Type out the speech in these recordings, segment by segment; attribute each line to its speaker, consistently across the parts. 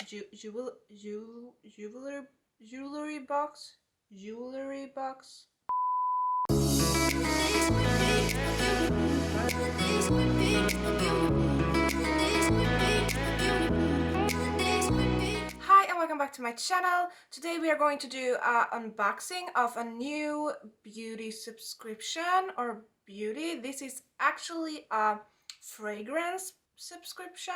Speaker 1: jewelry box. Hi and welcome back to my channel. Today we are going to do an unboxing of a new beauty subscription or beauty. This is actually a fragrance subscription.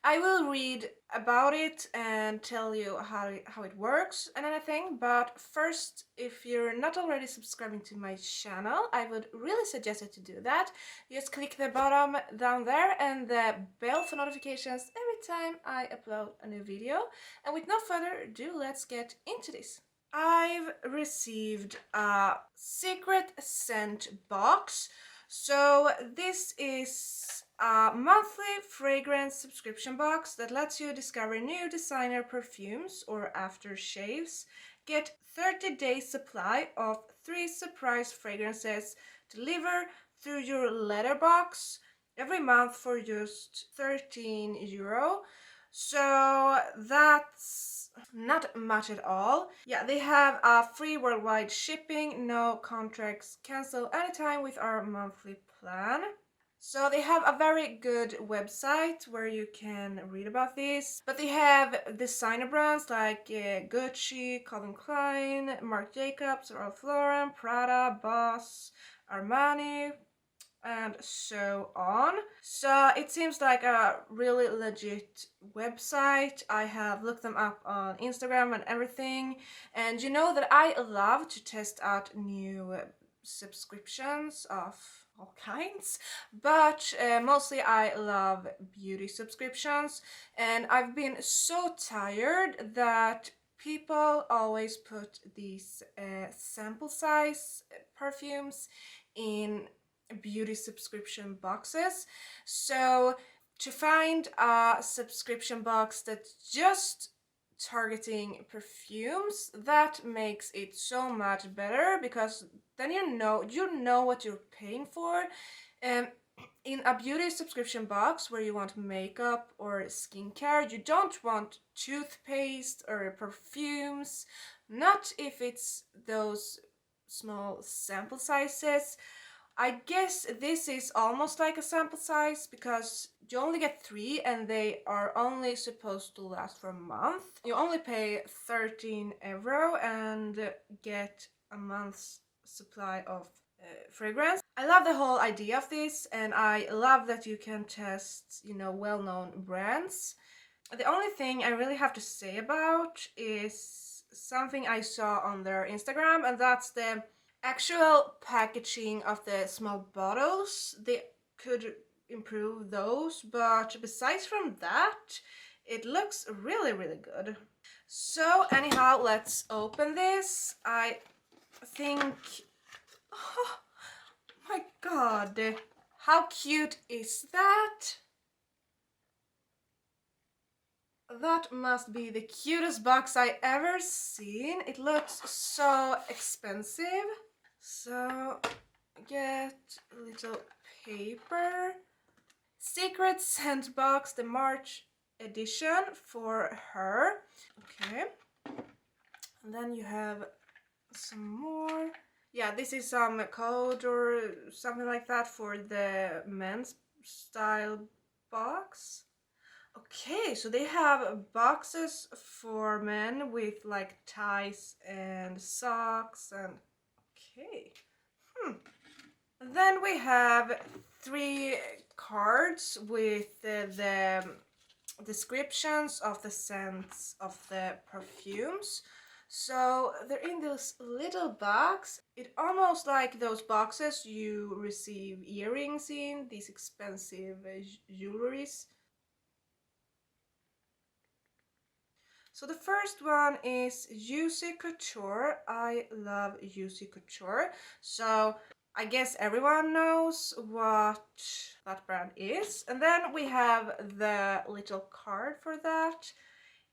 Speaker 1: I will read about it and tell you how it works and anything, but first, if you're not already subscribing to my channel, I would really suggest you to do that. Just click the bottom down there and the bell for notifications every time I upload a new video. And with no further ado, let's get into this. I've received a secret scent box. So this is a monthly fragrance subscription box that lets you discover new designer perfumes or aftershaves, get 30-day supply of 3 surprise fragrances delivered through your letterbox every month for just €13. So that's not much at all. Yeah, they have a free worldwide shipping, no contracts, cancel anytime with our monthly plan. So they have a very good website where you can read about this, but they have designer brands like Gucci, Calvin Klein, Marc Jacobs, Ralph Lauren, Prada, Boss, Armani, and so on. So it seems like a really legit website. I have looked them up on Instagram and everything, and you know that I love to test out new subscriptions of all kinds, but mostly I love beauty subscriptions, and I've been so tired that people always put these sample size perfumes in beauty subscription boxes. So to find a subscription box that's just targeting perfumes, that makes it so much better, because then you know what you're paying for. In a beauty subscription box where you want makeup or skincare, you don't want toothpaste or perfumes, not if it's those small sample sizes. I guess this is almost like a sample size because you only get 3 and they are only supposed to last for a month. You only pay €13 and get a month's supply of fragrance. I love the whole idea of this, and I love that you can test, well-known brands. The only thing I really have to say about is something I saw on their Instagram, and that's the actual packaging of the small bottles. They could improve those, but besides from that, it looks really good. So anyhow, let's open this. I think, oh my god, how cute is that? That must be the cutest box I ever seen. It looks so expensive. So get a little paper. Secret scent box, the March edition for her. Okay. And then you have some more. Yeah, this is some code or something like that for the men's style box. Okay, so they have boxes for men with like ties and socks and okay. Then we have 3 cards with the descriptions of the scents of the perfumes. So they're in this little box. It almost like those boxes you receive earrings in, these expensive jewelries. So the first one is Juicy Couture. I love Juicy Couture. So I guess everyone knows what that brand is. And then we have the little card for that.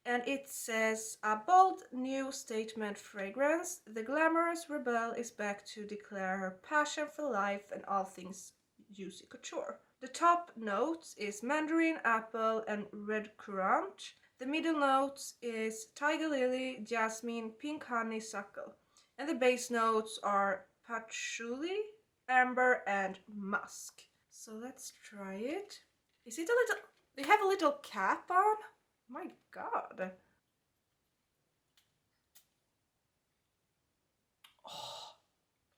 Speaker 1: And it says, a bold new statement fragrance. The glamorous rebel is back to declare her passion for life and all things Juicy Couture. The top notes is mandarin, apple and red currant. The middle notes is Tiger Lily, Jasmine, Pink Honeysuckle. And the base notes are Patchouli, Amber, and Musk. So let's try it. Is it a little... They have a little cap on? My god.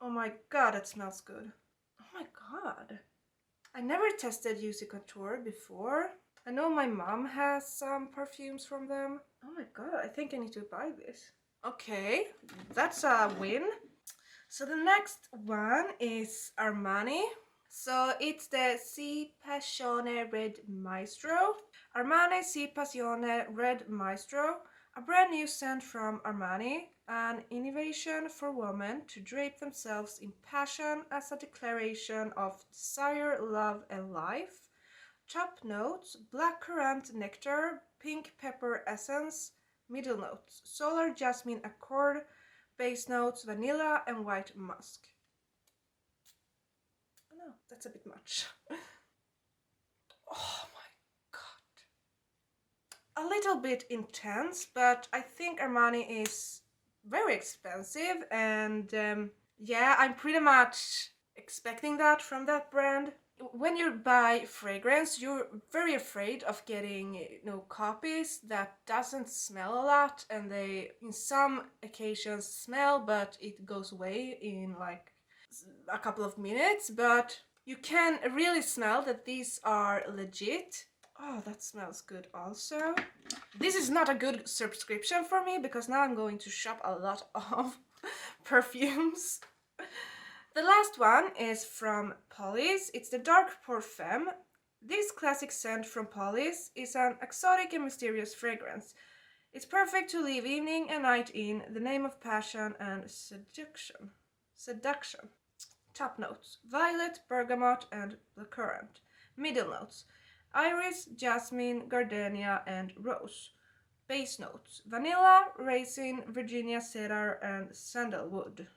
Speaker 1: Oh my god, it smells good. Oh my god. I never tested Juicy Couture before. I know my mom has some perfumes from them. Oh my god, I think I need to buy this. Okay, that's a win. So the next one is Armani. So it's the Si Passione Red Maestro. Armani Si Passione Red Maestro, a brand new scent from Armani, an innovation for women to drape themselves in passion as a declaration of desire, love, and life. Top notes: black currant nectar, pink pepper essence. Middle notes: solar jasmine accord. Base notes: vanilla and white musk. Oh no, that's a bit much. Oh my god. A little bit intense, but I think Armani is very expensive, and yeah, I'm pretty much expecting that from that brand. When you buy fragrance, you're very afraid of getting, copies that doesn't smell a lot, and they in some occasions smell but it goes away in like a couple of minutes, but you can really smell that these are legit. Oh, that smells good also. This is not a good subscription for me because now I'm going to shop a lot of perfumes. The last one is from Police. It's the Dark Perfume. This classic scent from Police is an exotic and mysterious fragrance. It's perfect to leave evening and night in, the name of passion and seduction. Top notes: violet, bergamot, and blackcurrant. Middle notes: iris, jasmine, gardenia, and rose. Base notes: vanilla, raisin, Virginia cedar, and sandalwood.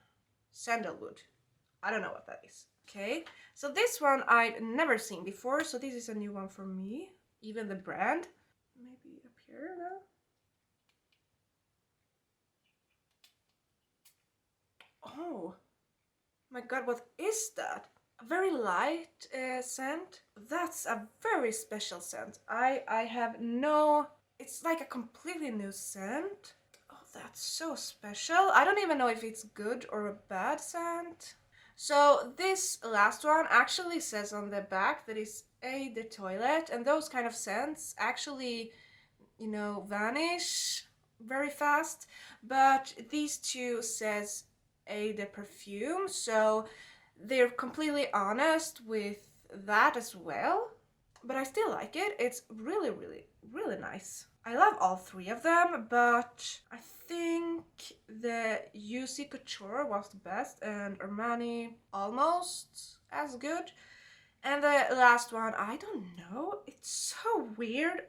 Speaker 1: I don't know what that is. Okay, so this one I've never seen before, so this is a new one for me. Even the brand. Maybe up here now. Oh my god, what is that? A very light scent. That's a very special scent. I have no... It's like a completely new scent. Oh, that's so special. I don't even know if it's good or a bad scent. So this last one actually says on the back that it's Eau de Toilette, and those kind of scents actually, vanish very fast. But these two says Eau de Perfume, so they're completely honest with that as well. But I still like it. It's really, really, really nice. I love all three of them, but I think the Juicy Couture was the best and Armani almost as good. And the last one, I don't know, it's so weird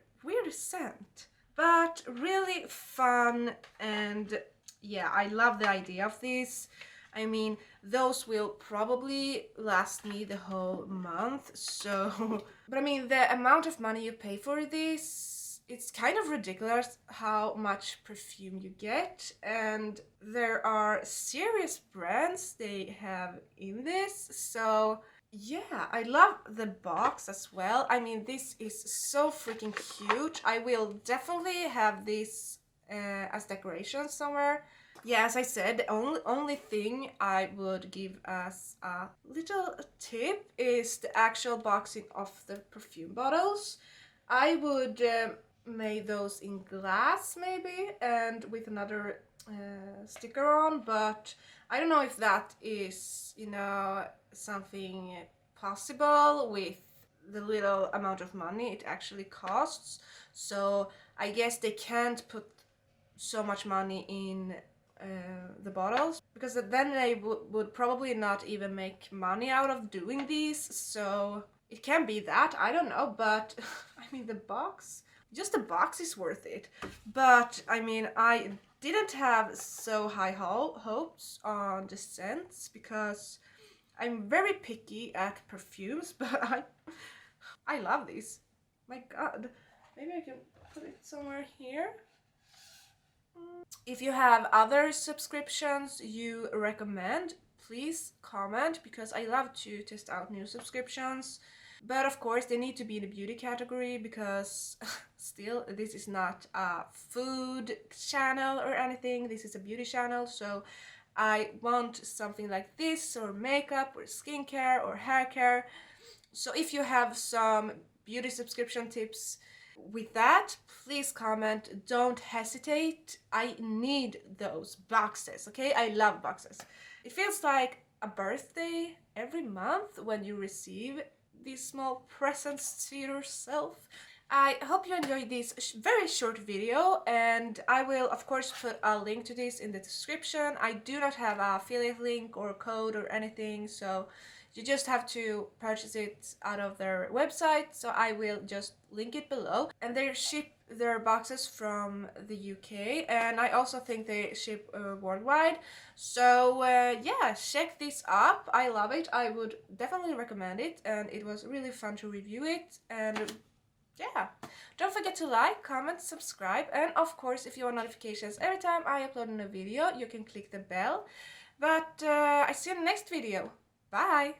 Speaker 1: scent, but really fun. And yeah, I love the idea of this. I mean, those will probably last me the whole month, so... But I mean, the amount of money you pay for this, it's kind of ridiculous how much perfume you get, and there are serious brands they have in this, so yeah, I love the box as well. I mean, this is so freaking cute. I will definitely have this as decoration somewhere. Yeah, as I said, the only thing I would give as a little tip is the actual boxing of the perfume bottles. I would make those in glass maybe, and with another sticker on, but I don't know if that is, something possible with the little amount of money it actually costs. So I guess they can't put so much money in the bottles, because then they would probably not even make money out of doing these, so it can be that, I don't know, but I mean, the box is worth it. But I mean, I didn't have so high hopes on the scents because I'm very picky at perfumes, but I love these. My god, maybe I can put it somewhere here. If you have other subscriptions you recommend, please comment, because I love to test out new subscriptions. But of course they need to be in the beauty category, because still this is not a food channel or anything, this is a beauty channel, so I want something like this, or makeup, or skincare, or hair care. So if you have some beauty subscription tips with that, please comment, don't hesitate. I need those boxes, okay? I love boxes. It feels like a birthday every month when you receive these small presents to yourself. I hope you enjoyed this very short video, and I will of course put a link to this in the description. I do not have an affiliate link or code or anything, so you just have to purchase it out of their website, so I will just link it below. And they ship their boxes from the UK, and I also think they ship worldwide. So yeah, check this up. I love it. I would definitely recommend it, and it was really fun to review it. And yeah, don't forget to like, comment, subscribe, and of course if you want notifications every time I upload a new video, you can click the bell. But I see you in the next video. Bye!